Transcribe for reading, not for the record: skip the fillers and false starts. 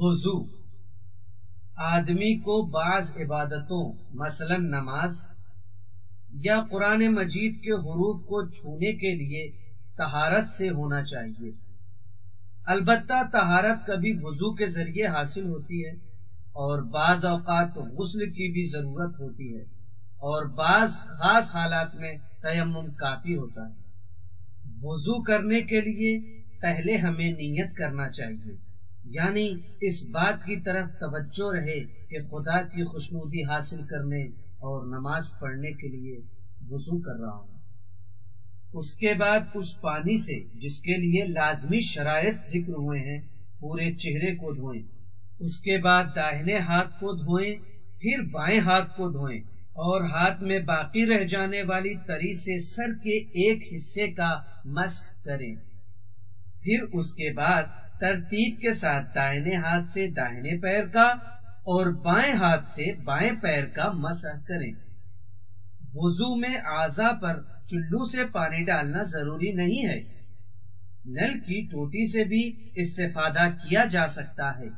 وضو آدمی کو بعض عبادتوں مثلا نماز یا قرآن مجید کے حروف کو چھونے کے لیے طہارت سے ہونا چاہیے۔ البتہ طہارت کبھی وضو کے ذریعے حاصل ہوتی ہے اور بعض اوقات غسل کی بھی ضرورت ہوتی ہے اور بعض خاص حالات میں تیمم کافی ہوتا ہے۔ وضو کرنے کے لیے پہلے ہمیں نیت کرنا چاہیے، یعنی اس بات کی طرف توجہ رہے کہ خدا کی خوشنودی حاصل کرنے اور نماز پڑھنے کے لیے وضو کر رہا ہوں۔ اس کے بعد اس پانی سے جس کے لیے لازمی شرائط ذکر ہوئے ہیں پورے چہرے کو دھوئیں، اس کے بعد داہنے ہاتھ کو دھوئیں، پھر بائیں ہاتھ کو دھوئیں اور ہاتھ میں باقی رہ جانے والی تری سے سر کے ایک حصے کا مسح کریں۔ پھر اس کے بعد ترتیب کے ساتھ داہنے ہاتھ سے داہنے پیر کا اور بائیں ہاتھ سے بائیں پیر کا مسح کریں۔ وضو میں اعضاء پر چلو سے پانی ڈالنا ضروری نہیں ہے، نل کی ٹوٹی سے بھی استفادہ کیا جا سکتا ہے۔